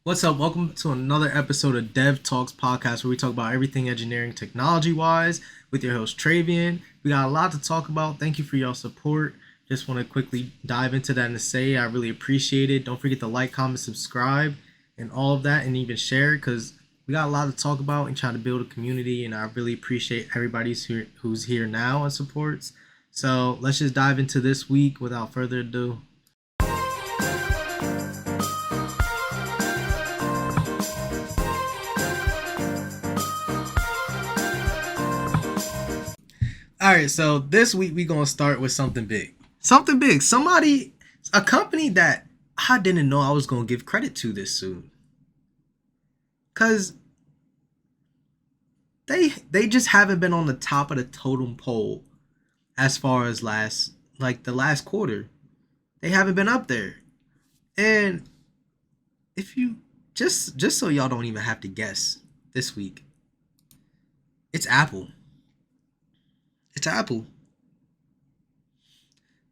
What's up? Welcome to another episode of DevTalks podcast where we talk about everything engineering technology wise with your host Travian. We got a lot to talk about. Thank you for your support. Just want to quickly dive into that and say I really appreciate it. Don't forget to like, comment, subscribe, and all of that, and even share because we got a lot to talk about and trying to build a community. And I really appreciate everybody who's here now and supports. So let's just dive into this week without further ado. All right, so this week we're gonna start with something big. Something big. A company that I didn't know I was gonna give credit to this soon. Cause they just haven't been on the top of the totem pole as far as the last quarter. They haven't been up there. And if you just so y'all don't even have to guess this week, it's Apple. It's Apple.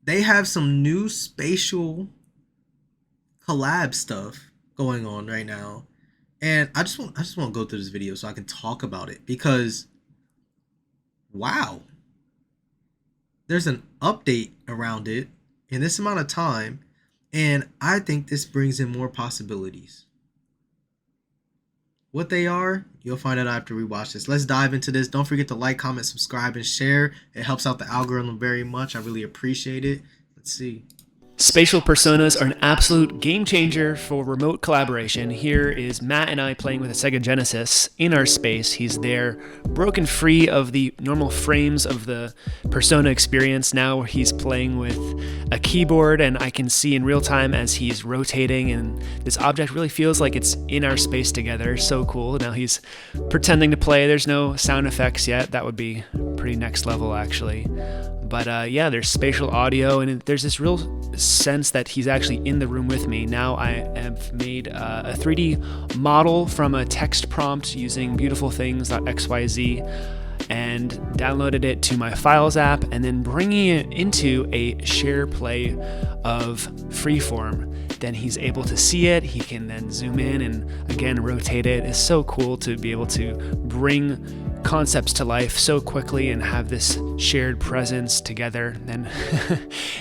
They have some new spatial collab stuff going on right now. And I just want to go through this video so I can talk about it because wow. There's an update around it in this amount of time and I think this brings in more possibilities. What they are, you'll find out after we watch this. Let's dive into this. Don't forget to like, comment, subscribe, and share. It helps out the algorithm very much. I really appreciate it. Let's see. Spatial personas are an absolute game changer for remote collaboration. Here is Matt and I playing with a Sega Genesis in our space. He's there, broken free of the normal frames of the persona experience. Now he's playing with a keyboard, and I can see in real time as he's rotating, and this object really feels like it's in our space together. So cool. Now he's pretending to play. There's no sound effects yet. That would be pretty next level, actually. But yeah, there's spatial audio, and there's this real sense that he's actually in the room with me. Now I have made a 3D model from a text prompt using beautifulthings.xyz and downloaded it to my Files app, and then bringing it into a share play of freeform. Then he's able to see it. He can then zoom in and again rotate it. It's so cool to be able to bring concepts to life so quickly and have this shared presence together. Then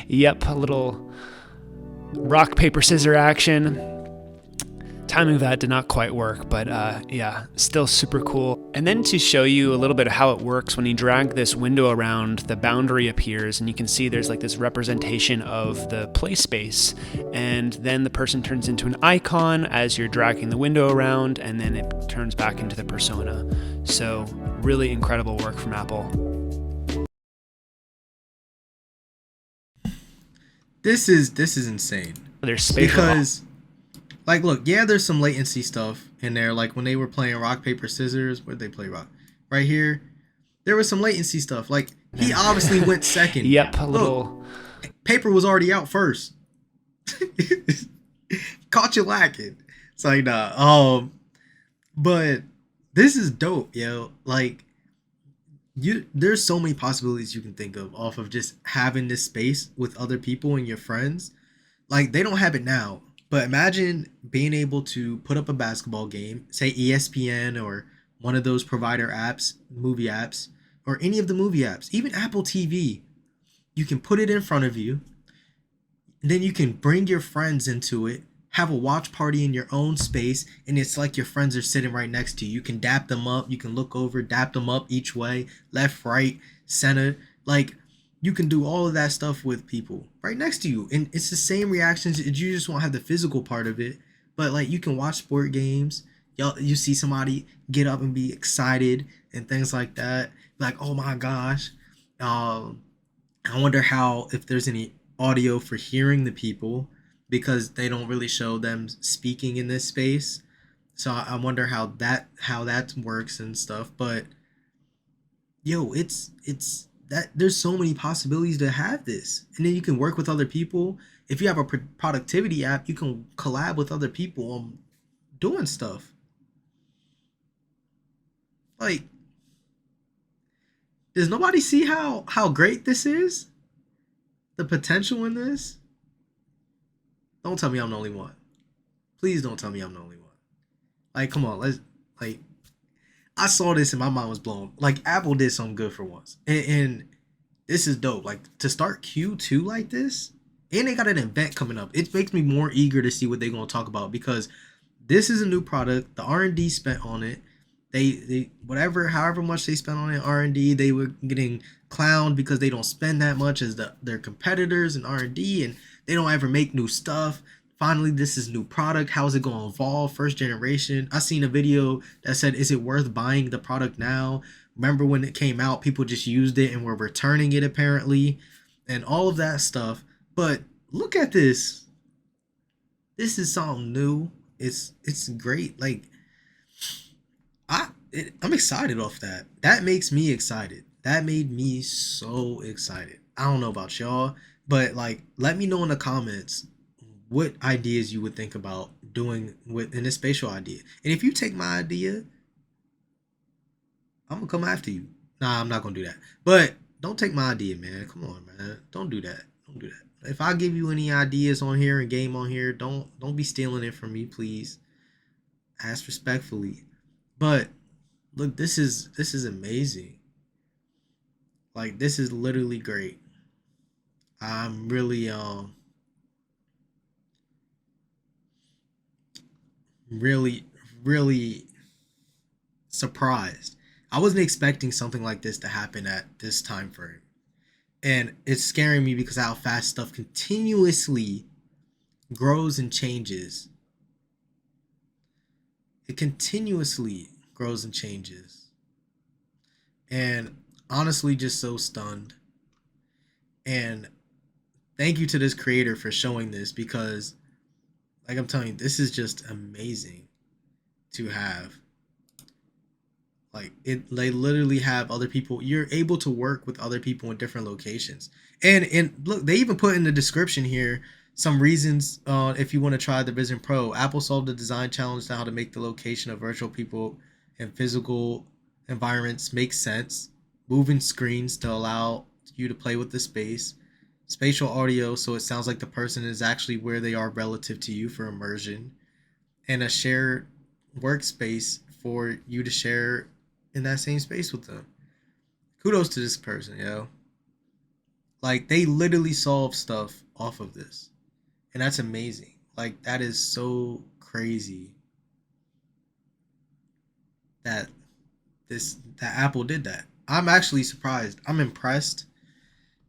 yep, a little rock paper scissors action. Timing of that did not quite work, but yeah, still super cool. And then to show you a little bit of how it works, when you drag this window around, the boundary appears, and you can see there's like this representation of the play space. And then the person turns into an icon as you're dragging the window around, and then it turns back into the persona. So really incredible work from Apple. This is insane. There's spatial because like, look, yeah, there's some latency stuff in there. Like when they were playing rock, paper, scissors, where'd they play rock? Right here. There was some latency stuff. Like, he obviously went second. Yep, a little. Look, paper was already out first. Caught you lacking. It's like, nah. But this is dope, yo. Like, there's so many possibilities you can think of off of just having this space with other people and your friends. Like, they don't have it now. But imagine being able to put up a basketball game, say ESPN or one of those provider apps, movie apps, or any of the movie apps, even Apple TV. You can put it in front of you. Then you can bring your friends into it, have a watch party in your own space, and it's like your friends are sitting right next to you. You can dap them up. You can look over, dap them up each way, left, right, center. Like, you can do all of that stuff with people right next to you. And it's the same reactions. You just won't have the physical part of it. But like, you can watch sport games. You see somebody get up and be excited and things like that. Like, oh my gosh. I wonder if there's any audio for hearing the people because they don't really show them speaking in this space. So I wonder how that works and stuff. But yo, it's that there's so many possibilities to have this. And then you can work with other people. If you have a productivity app, you can collab with other people on doing stuff. Like, does nobody see how great this is? The potential in this? Don't tell me I'm the only one. Please don't tell me I'm the only one. Like, come on, let's like. I saw this and my mind was blown. Like, Apple did something good for once, and this is dope. Like to start Q2 like this, and they got an event coming up. It makes me more eager to see what they're gonna talk about because this is a new product. The R&D spent on it. They whatever however much they spent on it R&D, they were getting clowned because they don't spend that much as their competitors in R&D, and they don't ever make new stuff. Finally, this is new product. How is it going to evolve? First generation. I seen a video that said, "Is it worth buying the product now?" Remember when it came out, people just used it and were returning it apparently, and all of that stuff. But look at this. This is something new. It's great. Like I'm excited off that. That makes me excited. That made me so excited. I don't know about y'all, but like let me know in the comments what ideas you would think about doing with in this spatial idea. And if you take my idea, I'm gonna come after you. Nah, I'm not gonna do that. But don't take my idea, man. Come on, man. Don't do that. Don't do that. If I give you any ideas on here and game on here, don't be stealing it from me, please. Ask respectfully. But look, this is amazing. Like this is literally great. I'm really really surprised. I wasn't expecting something like this to happen at this time frame. And it's scaring me because how fast stuff continuously grows and changes. It continuously grows and changes. And honestly just so stunned. And thank you to this creator for showing this because like I'm telling you, this is just amazing to have. Like they literally have other people. You're able to work with other people in different locations. And look, they even put in the description here some reasons if you want to try the Vision Pro. Apple solved the design challenge to how to make the location of virtual people and physical environments make sense. Moving screens to allow you to play with the space. Spatial audio so it sounds like the person is actually where they are relative to you for immersion. And a shared workspace for you to share in that same space with them. Kudos to this person, yo. Like they literally solve stuff off of this. And that's amazing. Like that is so crazy that that Apple did that. I'm actually surprised. I'm impressed.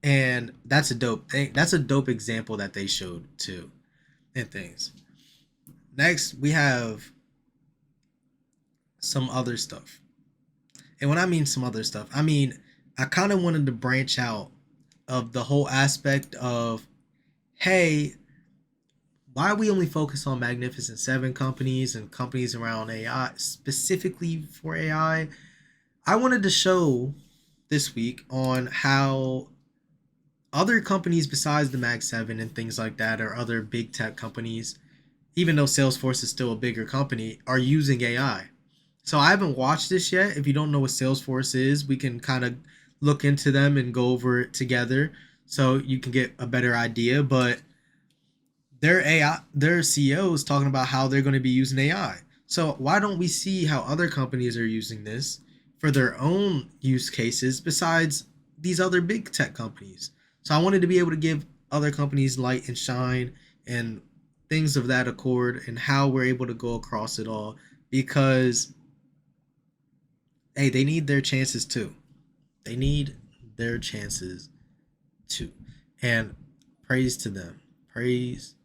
And that's a dope thing. That's a dope example that they showed too and things. Next, we have some other stuff. And when I mean some other stuff, I mean I kind of wanted to branch out of the whole aspect of, hey, why we only focus on Magnificent Seven companies and companies around AI, specifically for AI. I wanted to show this week on how other companies besides the Mag 7 and things like that, or other big tech companies, even though Salesforce is still a bigger company, are using AI. So I haven't watched this yet. If you don't know what Salesforce is, we can kind of look into them and go over it together so you can get a better idea. But their AI, their CEO is talking about how they're going to be using AI. So why don't we see how other companies are using this for their own use cases besides these other big tech companies? So I wanted to be able to give other companies light and shine and things of that accord and how we're able to go across it all because hey, they need their chances too. They need their chances too. And praise to them. Praise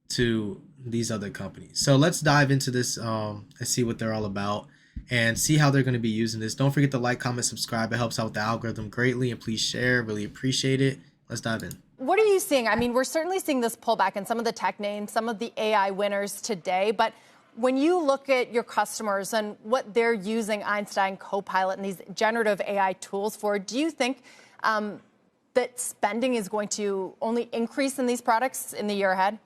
to these other companies. So let's dive into this and see what they're all about and see how they're going to be using this. Don't forget to like, comment, subscribe. It helps out with the algorithm greatly. And please share. Really appreciate it. Let's dive in. What are you seeing? I mean, we're certainly seeing this pullback in some of the tech names, some of the AI winners today. But when you look at your customers and what they're using Einstein, Copilot, and these generative AI tools for, do you think that spending is going to only increase in these products in the year ahead?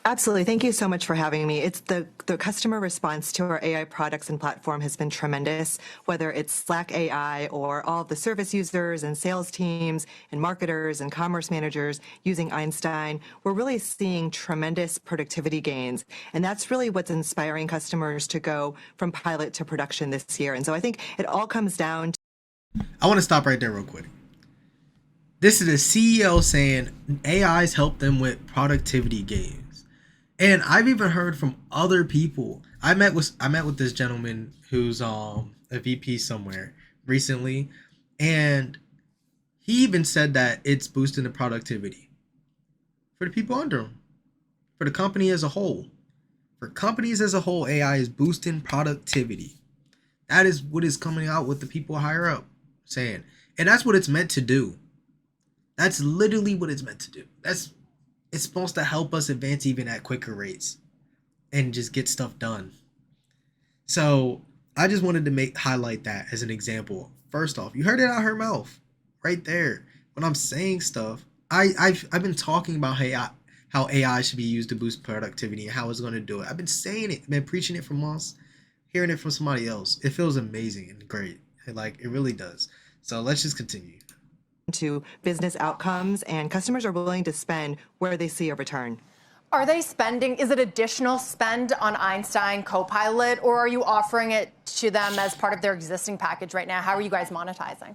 Absolutely. Thank you so much for having me. It's the customer response to our AI products and platform has been tremendous, whether it's Slack AI or all of the service users and sales teams and marketers and commerce managers using Einstein. We're really seeing tremendous productivity gains. And that's really what's inspiring customers to go from pilot to production this year. And so I think it all comes down to I want to stop right there real quick. This is a CEO saying AI's helped them with productivity gains. And I've even heard from other people. I met with this gentleman who's a VP somewhere recently, and he even said that it's boosting the productivity for the people under him, for the company as a whole. For companies as a whole, AI is boosting productivity. That is what is coming out with the people higher up saying. And that's what it's meant to do. That's literally what it's meant to do. It's supposed to help us advance even at quicker rates and just get stuff done. So I just wanted to highlight that as an example. First off, you heard it out of her mouth, right there. When I'm saying stuff, I've been talking about how AI should be used to boost productivity and how it's going to do it. I've been saying it, been preaching it for months, hearing it from somebody else. It feels amazing and great. Like it really does. So let's just continue. to business outcomes, and customers are willing to spend where they see a return. Are they spending, is it additional spend on Einstein Copilot, or are you offering it to them as part of their existing package right now? How are you guys monetizing?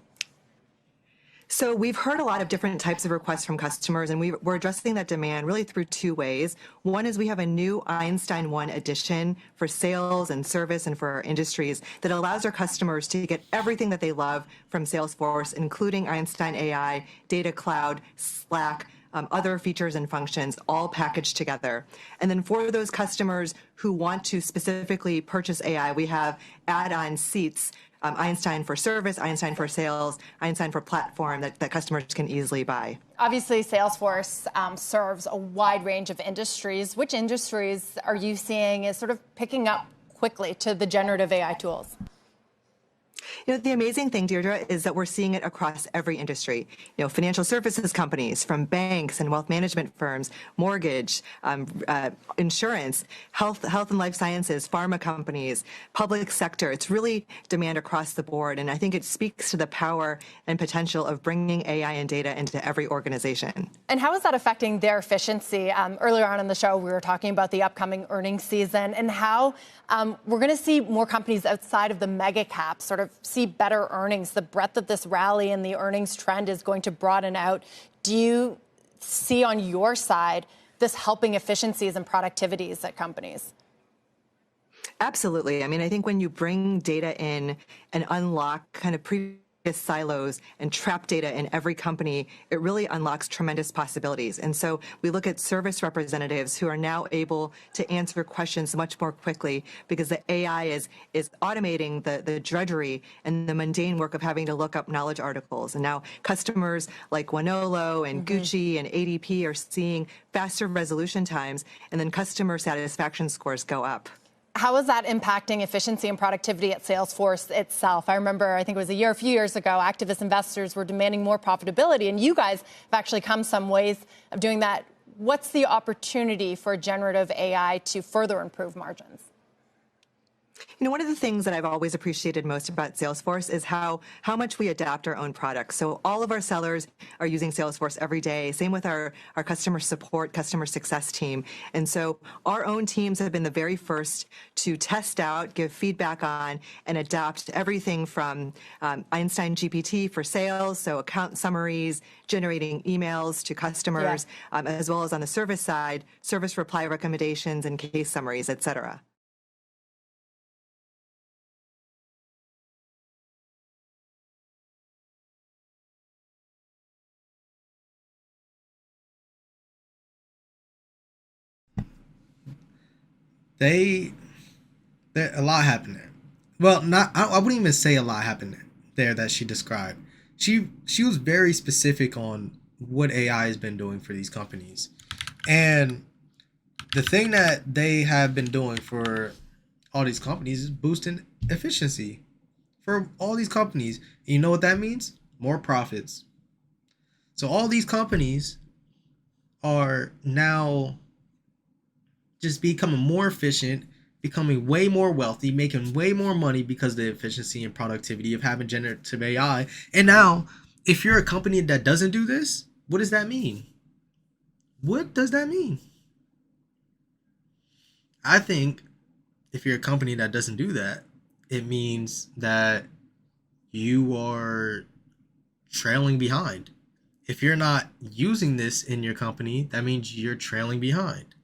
So we've heard a lot of different types of requests from customers, and we're addressing that demand really through two ways. One is we have a new Einstein One edition for sales and service and for our industries that allows our customers to get everything that they love from Salesforce, including Einstein AI, Data Cloud, Slack, other features and functions all packaged together. And then for those customers who want to specifically purchase AI, we have add-on seats, Einstein for service, Einstein for sales, Einstein for platform that customers can easily buy. Obviously, Salesforce serves a wide range of industries. Which industries are you seeing is sort of picking up quickly to the generative AI tools? You know, the amazing thing, Deirdre, is that we're seeing it across every industry. You know, financial services companies, from banks and wealth management firms, mortgage, insurance, health and life sciences, pharma companies, public sector. It's really demand across the board. And I think it speaks to the power and potential of bringing AI and data into every organization. And how is that affecting their efficiency? Earlier on in the show, we were talking about the upcoming earnings season and how we're going to see more companies outside of the mega caps sort of see better earnings. The breadth of this rally and the earnings trend is going to broaden out. Do you see on your side this helping efficiencies and productivities at companies? Absolutely. I mean, I think when you bring data in and unlock kind of previous silos and trap data in every company, it really unlocks tremendous possibilities. And so we look at service representatives who are now able to answer questions much more quickly because the AI is automating the drudgery and the mundane work of having to look up knowledge articles. And now customers like Wanolo and Gucci and ADP are seeing faster resolution times, and then customer satisfaction scores go up. How is that impacting efficiency and productivity at Salesforce itself? I remember, I think it was a few years ago, activist investors were demanding more profitability, and you guys have actually come some ways of doing that. What's the opportunity for generative AI to further improve margins? You know, one of the things that I've always appreciated most about Salesforce is how much we adapt our own products. So all of our sellers are using Salesforce every day. Same with our customer support, customer success team. And so our own teams have been the very first to test out, give feedback on, and adapt everything from Einstein GPT for sales, so account summaries, generating emails to customers, as well as on the service side, service reply recommendations and case summaries, et cetera. There a lot happened there. Well, not I wouldn't even say a lot happened there that she described. She was very specific on what AI has been doing for these companies. And the thing that they have been doing for all these companies is boosting efficiency for all these companies. And you know what that means? More profits. So all these companies are now just becoming more efficient, becoming way more wealthy, making way more money because of the efficiency and productivity of having generative AI. And now, if you're a company that doesn't do this, what does that mean? What does that mean? I think if you're a company that doesn't do that, it means that you are trailing behind. If you're not using this in your company, that means you're trailing behind.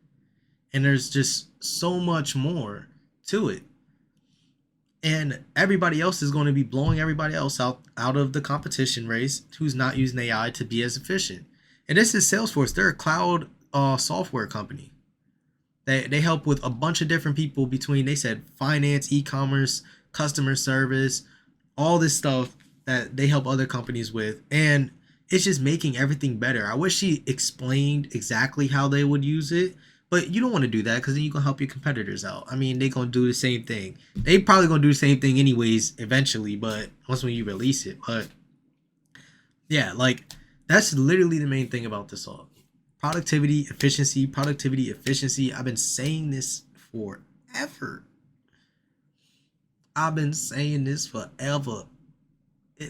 And there's just so much more to it. And everybody else is going to be blowing everybody else out of the competition race who's not using AI to be as efficient. And this is Salesforce. They're a cloud software company. They help with a bunch of different people between, they said, finance, e-commerce, customer service, all this stuff that they help other companies with. And it's just making everything better. I wish she explained exactly how they would use it, but you don't want to do that because then you're going to help your competitors out. I mean, they're going to do the same thing. They probably going to do the same thing anyways eventually, but once when you release it. But yeah, like that's literally the main thing about this all. Productivity, efficiency, productivity, efficiency. I've been saying this forever. I've been saying this forever.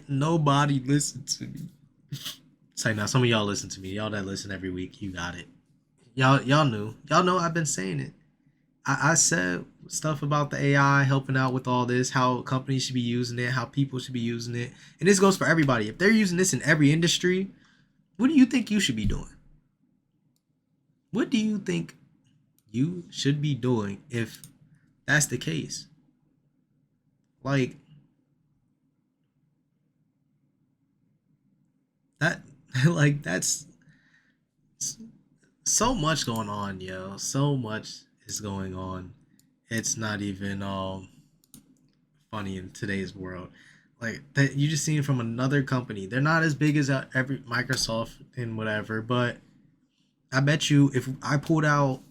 Nobody listened to me. It's like now some of y'all listen to me. Y'all that listen every week, you got it. Y'all knew. Y'all know I've been saying it. I said stuff about the AI helping out with all this, how companies should be using it, how people should be using it. And this goes for everybody. If they're using this in every industry, what do you think you should be doing? What do you think you should be doing if that's the case? Like that, like that's so much going on, yo. So much is going on. It's not even funny in today's world. Like that, you just seen from another company. They're not as big as every Microsoft and whatever, but I bet you if I pulled out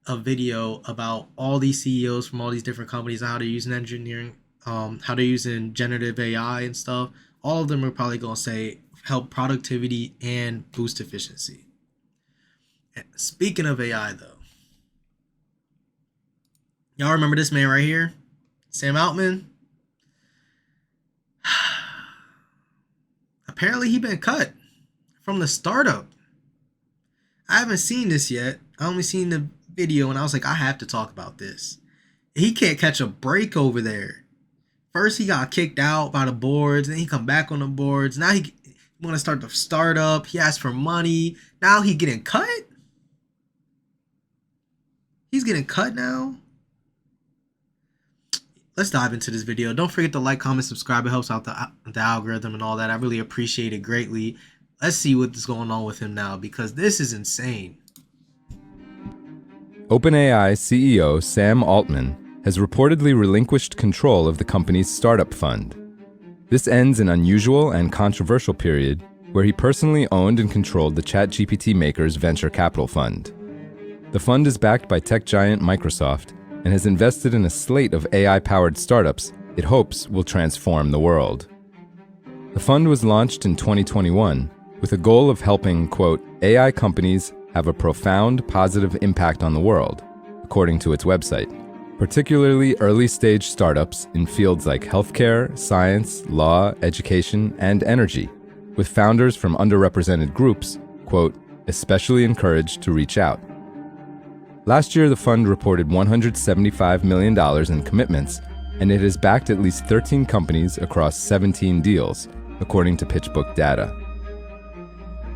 a video about all these CEOs from all these different companies and how they're using engineering, how they're using generative AI and stuff, all of them are probably gonna say help productivity and boost efficiency. Speaking of AI though, y'all remember this man right here, Sam Altman? Apparently he been cut from the startup. I haven't seen this yet. I only seen the video and I was like, I have to talk about this. He can't catch a break over there. First he got kicked out by the boards, then he come back on the boards. Now he want to start the startup. He asked for money. Now he getting cut? He's getting cut now? Let's dive into this video. Don't forget to like, comment, subscribe. It helps out the algorithm and all that. I really appreciate it greatly. Let's see what's going on with him now because this is insane. OpenAI CEO Sam Altman has reportedly relinquished control of the company's startup fund. This ends an unusual and controversial period where he personally owned and controlled the ChatGPT maker's venture capital fund. The fund is backed by tech giant Microsoft and has invested in a slate of AI-powered startups it hopes will transform the world. The fund was launched in 2021 with a goal of helping, quote, AI companies have a profound positive impact on the world, according to its website, particularly early-stage startups in fields like healthcare, science, law, education, and energy, with founders from underrepresented groups, quote, especially encouraged to reach out. Last year, the fund reported $175 million in commitments, and it has backed at least 13 companies across 17 deals, according to PitchBook data.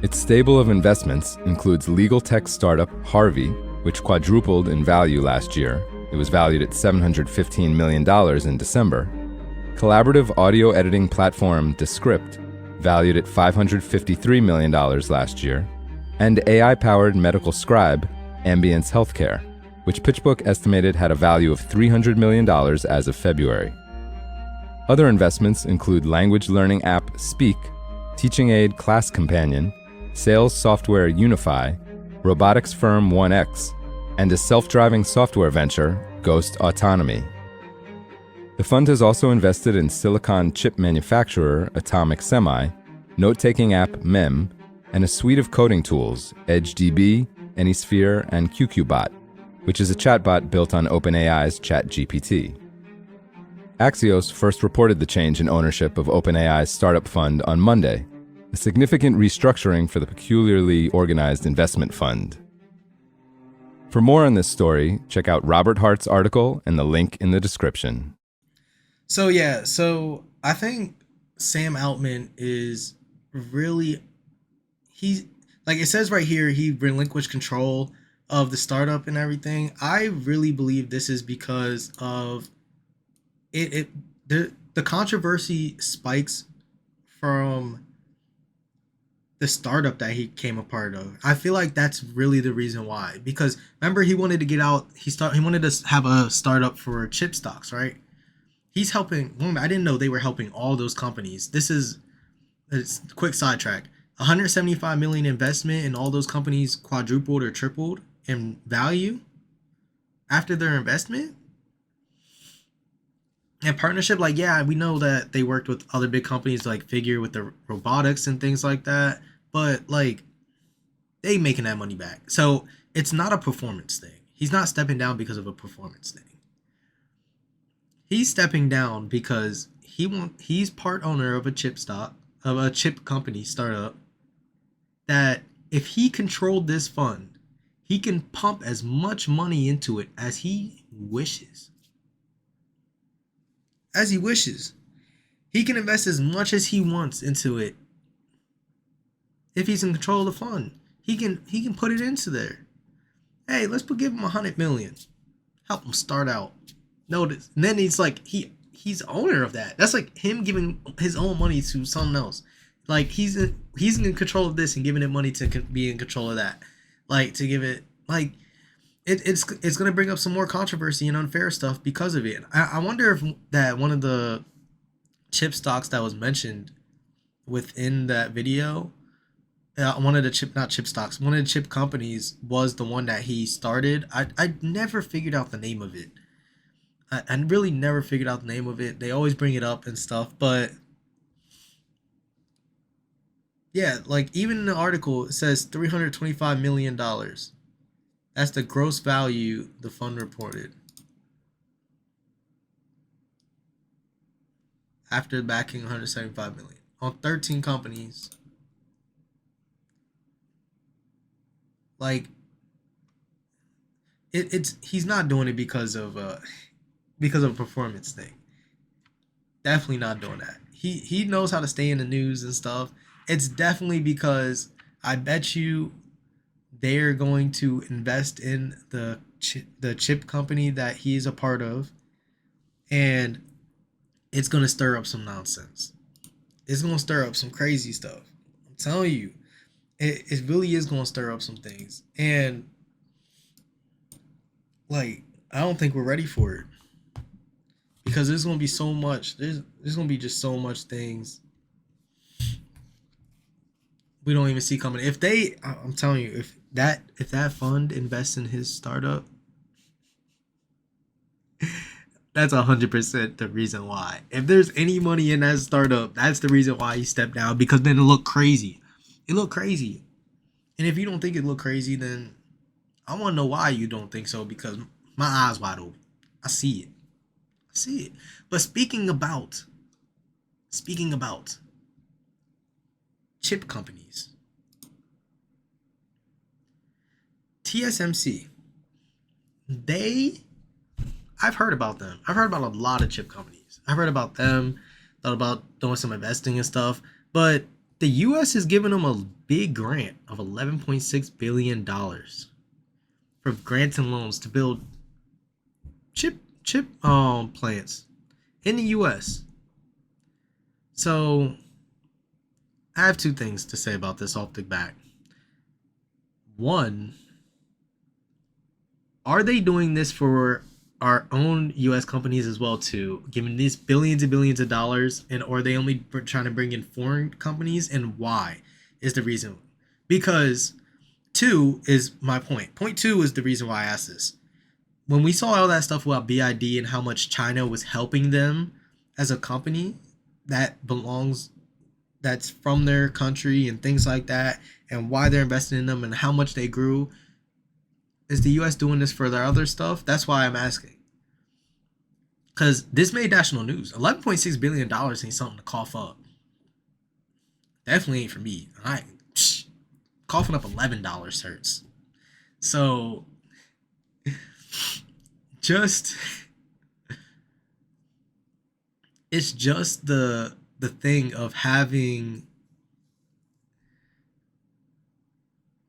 Its stable of investments includes legal tech startup Harvey, which quadrupled in value last year. It was valued at $715 million in December. Collaborative audio editing platform Descript, valued at $553 million last year. And AI-powered medical scribe Ambience Healthcare, which PitchBook estimated had a value of $300 million as of February. Other investments include language learning app Speak, teaching aid Class Companion, sales software Unify, robotics firm 1X, and a self-driving software venture, Ghost Autonomy. The fund has also invested in silicon chip manufacturer Atomic Semi, note-taking app Mem, and a suite of coding tools, EdgeDB, AnySphere, and QQBot, which is a chatbot built on OpenAI's ChatGPT. Axios first reported the change in ownership of OpenAI's startup fund on Monday, a significant restructuring for the peculiarly organized investment fund. For more on this story, check out Robert Hart's article and the link in the description. So I think Sam Altman is really, he, like it says right here, he relinquished control of the startup and everything. I really believe this is because of the controversy spikes from the startup that he came a part of. I feel like that's really the reason why. Because remember, he wanted to get out. He wanted to have a startup for chip stocks, right? He's helping. I didn't know they were helping all those companies. It's a quick sidetrack. 175 million investment in all those companies quadrupled or tripled in value after their investment. And partnership, like, yeah, we know that they worked with other big companies like Figure with the robotics and things like that, but like they making that money back. So it's not a performance thing. He's not stepping down because of a performance thing. He's stepping down because he's part owner of a chip company startup that if he controlled this fund, he can pump as much money into it as he wishes. He can invest as much as he wants into it. If he's in control of the fund, he can put it into there. Hey, give him 100 million. Help him start out. Notice. And then he's like he's owner of that. That's like him giving his own money to someone else. Like he's in control of this and giving it money to be in control of that. Like to give it like it's going to bring up some more controversy and unfair stuff because of it. I wonder if that one of the chip stocks that was mentioned within that video, one of the chip companies was the one that he started. I never figured out the name of it. I really never figured out the name of it. They always bring it up and stuff, but yeah, like even in the article it says $325 million. That's the gross value the fund reported after backing 175 million on 13 companies. Like he's not doing it because of a performance thing. Definitely not doing that. He knows how to stay in the news and stuff. It's definitely because I bet you they're going to invest in the chip company that he's a part of, and it's going to stir up some nonsense. It's going to stir up some crazy stuff. I'm telling you, it really is going to stir up some things. And like, I don't think we're ready for it because there's going to be so much. There's going to be just so much things we don't even see coming. I'm telling you, if that fund invests in his startup, that's 100% the reason why. If there's any money in that startup, that's the reason why he stepped down, because then it looked crazy. And if you don't think it looked crazy, then I want to know why you don't think so, because my eyes wide open. I see it. But speaking about chip companies, TSMC, I've heard about them. I've heard about a lot of chip companies. I've heard about them, thought about doing some investing and stuff, but the US is giving them a big grant of $11.6 billion for grants and loans to build chip plants in the US. So I have two things to say about this off the bat. One, are they doing this for our own U.S. companies as well too, giving these billions and billions of dollars, and or are they only trying to bring in foreign companies, and why is the reason? Because two is my point. Point two is the reason why I asked this. When we saw all that stuff about BID and how much China was helping them as a company that's from their country and things like that, and why they're investing in them and how much they grew, is the US doing this for their other stuff? That's why I'm asking. Because this made national news. $11.6 billion ain't something to cough up. Definitely ain't for me. Coughing up $11 hurts. So, it's just the thing of having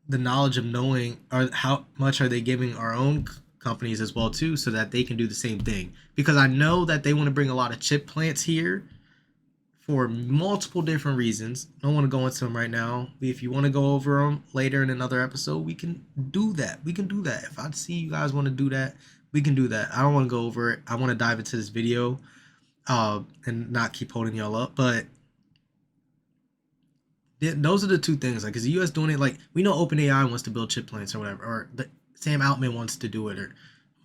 the knowledge of knowing how much are they giving our own companies as well too, so that they can do the same thing. Because I know that they want to bring a lot of chip plants here for multiple different reasons. I don't want to go into them right now. If you want to go over them later in another episode, we can do that. If I see you guys want to do that, we can do that. I don't want to go over it. I want to dive into this video and not keep holding y'all up. But those are the two things. Like, is the U.S. doing it? Like, we know OpenAI wants to build chip plants or whatever, or Sam Altman wants to do it or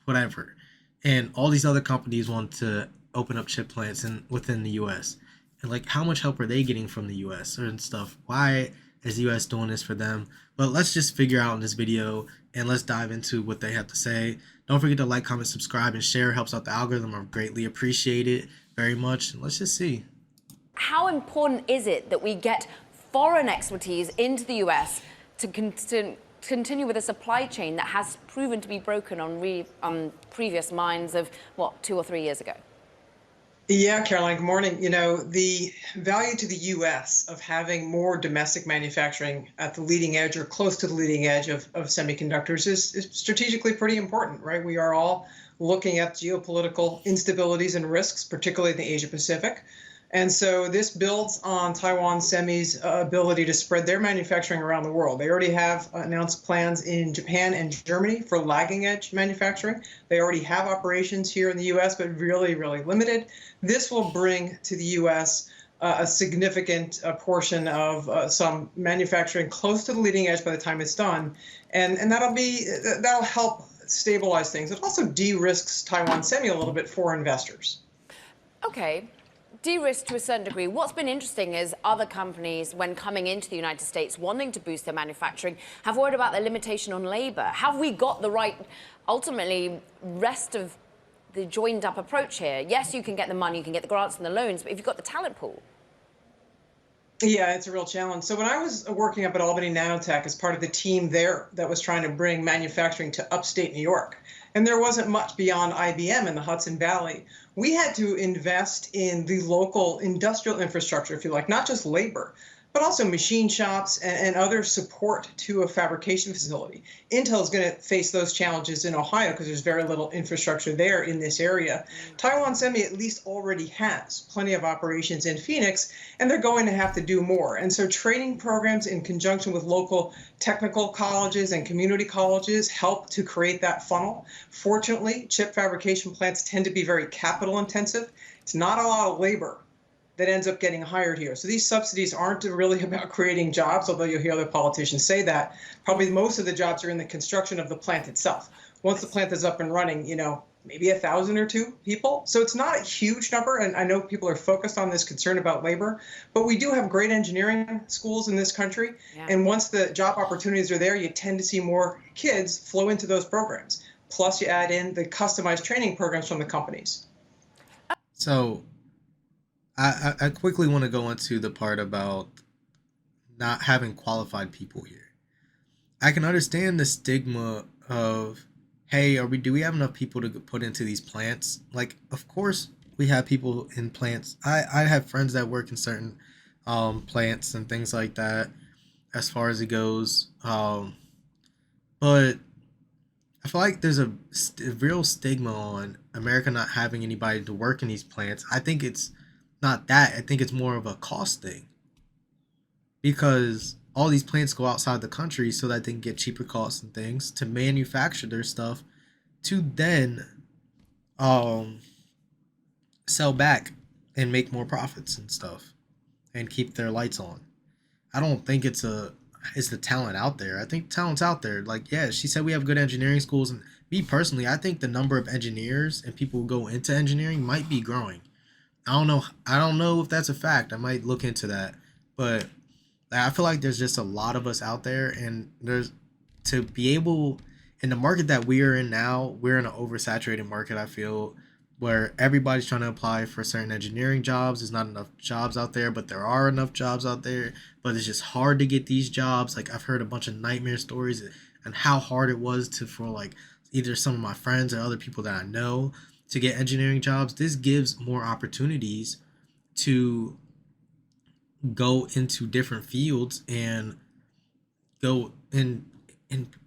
whatever, and all these other companies want to open up chip plants within the U.S. And like, how much help are they getting from the U.S. and stuff? Why is the U.S. doing this for them? But let's just figure out in this video and let's dive into what they have to say. Don't forget to like, comment, subscribe, and share. It helps out the algorithm. I greatly appreciate it very much. And let's just see. How important is it that we get foreign expertise into the US to continue with a supply chain that has proven to be broken on previous mines of, 2 or 3 years ago? Yeah, Caroline, good morning. You know, the value to the U.S. of having more domestic manufacturing at the leading edge or close to the leading edge of semiconductors is strategically pretty important, right? We are all looking at geopolitical instabilities and risks, particularly in the Asia Pacific. And so this builds on Taiwan Semi's ability to spread their manufacturing around the world. They already have announced plans in Japan and Germany for lagging edge manufacturing. They already have operations here in the U.S., but really, really limited. This will bring to the U.S. A significant portion of some manufacturing close to the leading edge by the time it's done. And that'll help stabilize things. It also de-risks Taiwan Semi a little bit for investors. Okay. De-risk to a certain degree. What's been interesting is other companies, when coming into the United States, wanting to boost their manufacturing, have worried about the limitation on labor. Have we got the right, ultimately, rest of the joined-up approach here? Yes, you can get the money, you can get the grants and the loans, but if you've got the talent pool. Yeah, it's a real challenge. So when I was working up at Albany Nanotech as part of the team there that was trying to bring manufacturing to upstate New York, and there wasn't much beyond IBM in the Hudson Valley, we had to invest in the local industrial infrastructure, if you like, not just labor, but also machine shops and other support to a fabrication facility. Intel is going to face those challenges in Ohio because there's very little infrastructure there in this area. Taiwan Semi at least already has plenty of operations in Phoenix, and they're going to have to do more. And so training programs in conjunction with local technical colleges and community colleges help to create that funnel. Fortunately, chip fabrication plants tend to be very capital intensive. It's not a lot of labor that ends up getting hired here. So these subsidies aren't really about creating jobs, although you'll hear other politicians say that. Probably most of the jobs are in the construction of the plant itself. Once the plant is up and running, maybe 1,000 or 2 people. So it's not a huge number, and I know people are focused on this concern about labor, but we do have great engineering schools in this country. Yeah. And once the job opportunities are there, you tend to see more kids flow into those programs. Plus you add in the customized training programs from the companies. So I quickly want to go into the part about not having qualified people here. I can understand the stigma of, hey, do we have enough people to put into these plants? Like, of course we have people in plants. I have friends that work in certain plants and things like that as far as it goes. But I feel like there's a real stigma on America not having anybody to work in these plants. I think it's not that. I think it's more of a cost thing, because all these plants go outside the country so that they can get cheaper costs and things to manufacture their stuff to then sell back and make more profits and stuff and keep their lights on. I don't think it's the talent out there. I think talent's out there. Like, yeah, she said we have good engineering schools, and me personally, I think the number of engineers and people who go into engineering might be growing. I don't know if that's a fact. I might look into that. But I feel like there's just a lot of us out there, and there's to be able, in the market that we are in now, we're in an oversaturated market, I feel, where everybody's trying to apply for certain engineering jobs. There's not enough jobs out there, but there are enough jobs out there. But it's just hard to get these jobs. Like, I've heard a bunch of nightmare stories and how hard it was for like either some of my friends or other people that I know to get engineering jobs. This gives more opportunities to go into different fields and go and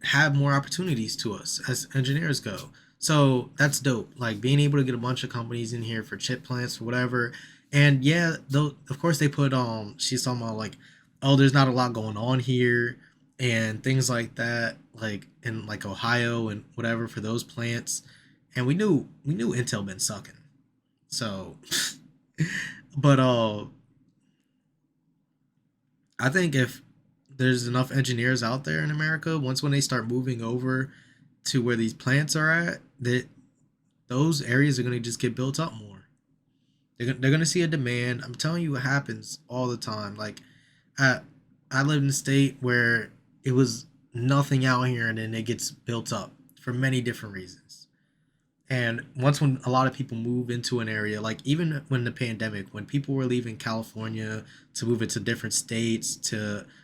have more opportunities to us as engineers go. So that's dope. Like, being able to get a bunch of companies in here for chip plants or whatever. And yeah, though, of course they put she's talking about like, oh, there's not a lot going on here and things like that, like in like Ohio and whatever for those plants. And we knew Intel been sucking. So but I think if there's enough engineers out there in America, once when they start moving over to where these plants are at, that those areas are going to just get built up more. They're going to see a demand. I'm telling you, what happens all the time. Like, I lived in a state where it was nothing out here, and then it gets built up for many different reasons. And once when a lot of people move into an area, like even when the pandemic, when people were leaving California to move into different states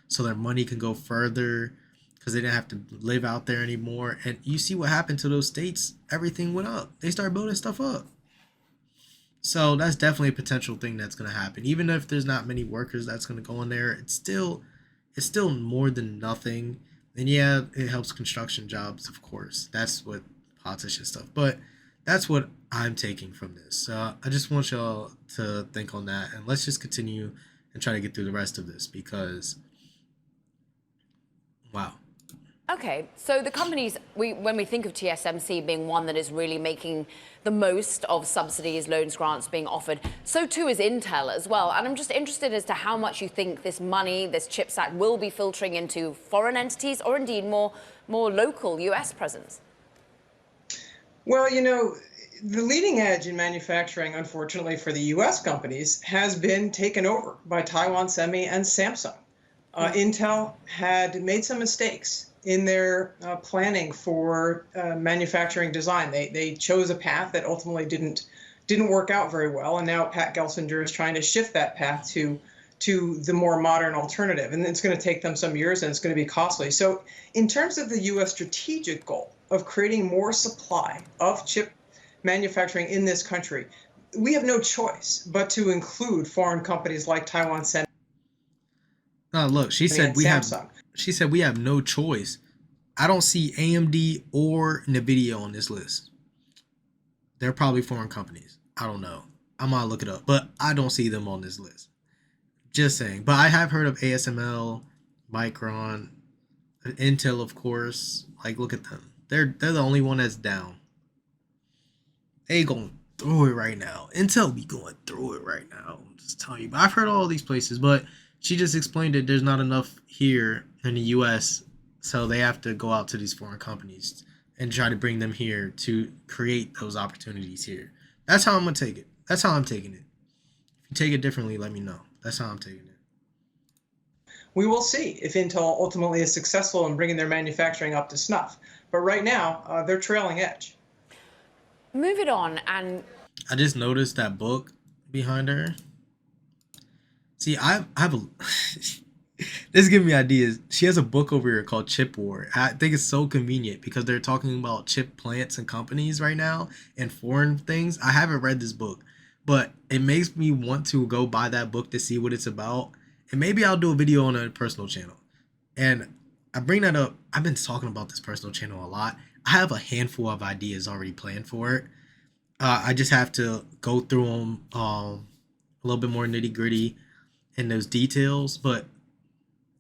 so their money can go further because they didn't have to live out there anymore. And you see what happened to those states, everything went up. They started building stuff up. So that's definitely a potential thing that's going to happen. Even if there's not many workers that's going to go in there, it's still more than nothing. And yeah, it helps construction jobs, of course. That's what politician stuff. But that's what I'm taking from this. So I just want y'all to think on that, and let's just continue and try to get through the rest of this because, wow. Okay, so the companies, when we think of TSMC being one that is really making the most of subsidies, loans, grants being offered, so too is Intel as well. And I'm just interested as to how much you think this money, this CHIPS Act, will be filtering into foreign entities or indeed more local US presence. Well, the leading edge in manufacturing, unfortunately for the US companies, has been taken over by Taiwan Semi and Samsung. Intel had made some mistakes in their planning for manufacturing design. They chose a path that ultimately didn't work out very well, and now Pat Gelsinger is trying to shift that path to the more modern alternative, and it's going to take them some years, and it's going to be costly. So in terms of the U.S. strategic goal of creating more supply of chip manufacturing in this country, we have no choice but to include foreign companies like Taiwan Semi. Look, she said we have no choice. I don't see AMD or Nvidia on this list. They're probably foreign companies. I don't know. I'm gonna look it up, but I don't see them on this list. Just saying. But I have heard of ASML, Micron, Intel, of course. Like, look at them. They're the only one that's down. They going through it right now. Intel be going through it right now. I'm just telling you. But I've heard all these places, but she just explained it. There's not enough here in the U.S., so they have to go out to these foreign companies and try to bring them here to create those opportunities here. That's how I'm going to take it. That's how I'm taking it. If you take it differently, let me know. That's how I'm taking it. We will see if Intel ultimately is successful in bringing their manufacturing up to snuff. But right now, they're trailing edge. Moving on, and I just noticed that book behind her. See, I have a... This is giving me ideas. She has a book over here called Chip War. I think it's so convenient because they're talking about chip plants and companies right now and foreign things. I haven't read this book, but it makes me want to go buy that book to see what it's about. And maybe I'll do a video on a personal channel. And I bring that up. I've been talking about this personal channel a lot. I have a handful of ideas already planned for it. I just have to go through them a little bit more nitty gritty in those details. But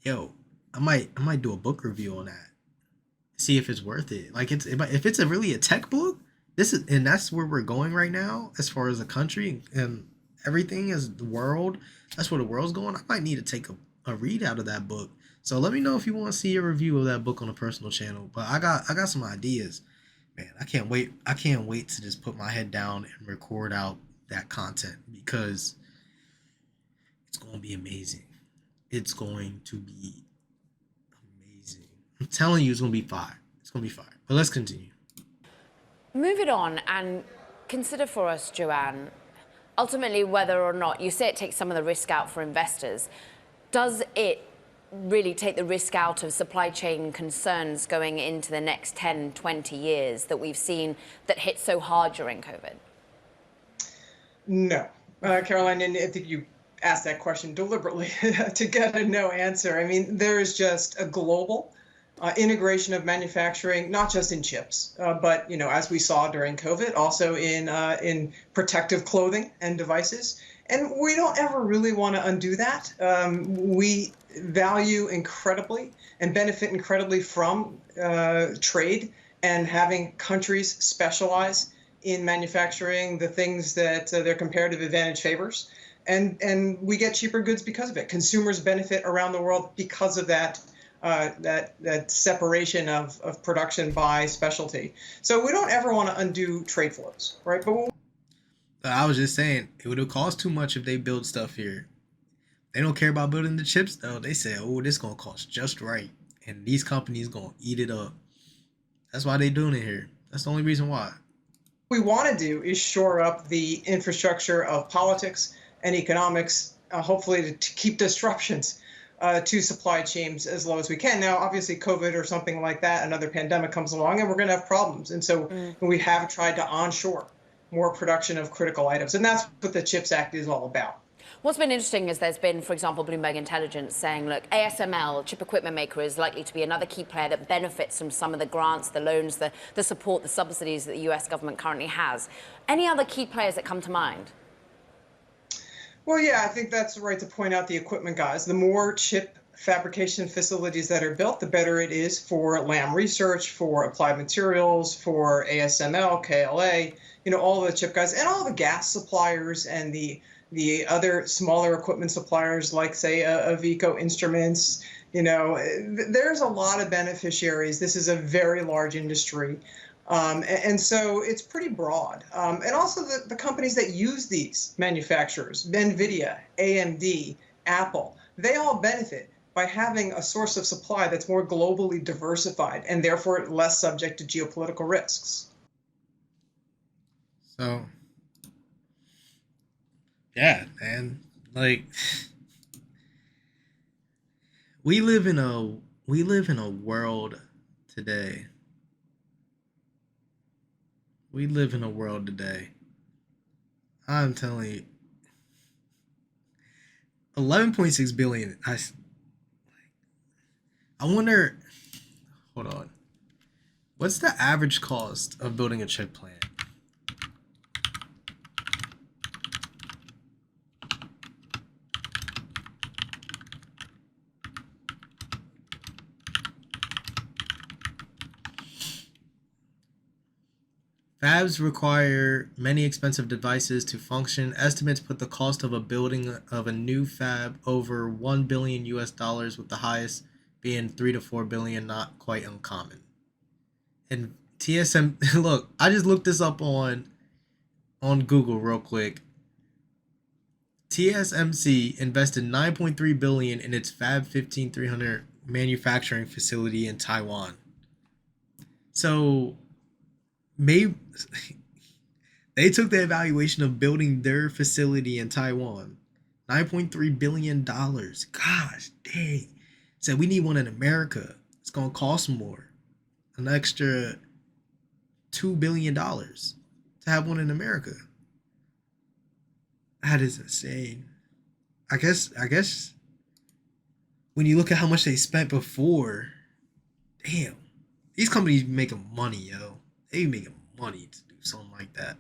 yo, I might do a book review on that. See if it's worth it. Like, if it's really a tech book, and that's where we're going right now as far as the country and everything as the world. That's where the world's going. I might need to take a read out of that book. So let me know if you want to see a review of that book on a personal channel. But I got some ideas. Man, I can't wait. I can't wait to just put my head down and record out that content because it's going to be amazing. It's going to be amazing. I'm telling you, it's going to be fire. It's going to be fire. But let's continue. Move it on and consider for us, Joanne, ultimately whether or not, you say it takes some of the risk out for investors, does it really take the risk out of supply chain concerns going into the next 10, 20 years that we've seen that hit so hard during COVID? No. Caroline, and I think you asked that question deliberately to get a no answer. I mean, there is just a global integration of manufacturing, not just in chips, but as we saw during COVID, also in protective clothing and devices. And we don't ever really want to undo that. We value incredibly and benefit incredibly from trade and having countries specialize in manufacturing the things that their comparative advantage favors. And we get cheaper goods because of it. Consumers benefit around the world because of that separation of production by specialty. So we don't ever want to undo trade flows, right? But I was just saying, it would have cost too much if they build stuff here. They don't care about building the chips, though. They say, oh, this going to cost just right. And these companies going to eat it up. That's why they doing it here. That's the only reason why. What we want to do is shore up the infrastructure of politics and economics, hopefully to keep disruptions to supply chains as low as we can. Now, obviously, COVID or something like that, another pandemic comes along, and we're going to have problems. And so we have tried to onshore more production of critical items. And that's what the CHIPS Act is all about. What's been interesting is there's been, for example, Bloomberg Intelligence saying, look, ASML, chip equipment maker, is likely to be another key player that benefits from some of the grants, the loans, the support, the subsidies that the US government currently has. Any other key players that come to mind? Well, yeah, I think that's right to point out the equipment guys. The more chip fabrication facilities that are built, the better it is for Lam Research, for Applied Materials, for ASML, KLA, all the chip guys, and all the gas suppliers and the other smaller equipment suppliers like, say, Aveco Instruments. There's a lot of beneficiaries. This is a very large industry. And so it's pretty broad. And also the companies that use these manufacturers, NVIDIA, AMD, Apple, they all benefit by having a source of supply that's more globally diversified and therefore less subject to geopolitical risks. So, yeah, man, like we live in a world today. We live in a world today. I'm telling you, 11.6 billion. I wonder. Hold on. What's the average cost of building a chip plant? Fabs require many expensive devices to function. Estimates put the cost of a building of a new fab over $1 billion US, with the highest being 3 to 4 billion, not quite uncommon. And TSM, look, I just looked this up on Google real quick. TSMC invested 9.3 billion in its Fab 15300 manufacturing facility in Taiwan. So maybe they took the evaluation of building their facility in Taiwan, $9.3 billion. Gosh dang. Said we need one in America. It's gonna cost more, an extra $2 billion to have one in America. That is insane. I guess when you look at how much they spent before, damn, these companies making money, yo. They making money to do something like that.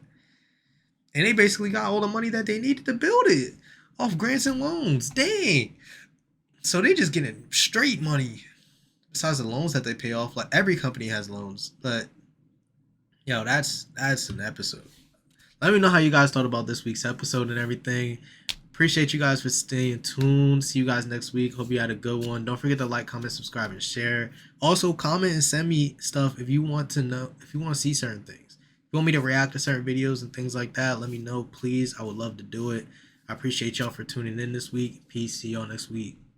And they basically got all the money that they needed to build it off grants and loans. Dang. So they just getting straight money besides the loans that they pay off. Like every company has loans. But yo, that's an episode. Let me know how you guys thought about this week's episode and everything. Appreciate you guys for staying tuned. See you guys next week. Hope you had a good one. Don't forget to like, comment, subscribe, and share. Also, comment and send me stuff if you want to know, if you want to see certain things. If you want me to react to certain videos and things like that, let me know, please. I would love to do it. I appreciate y'all for tuning in this week. Peace. See y'all next week.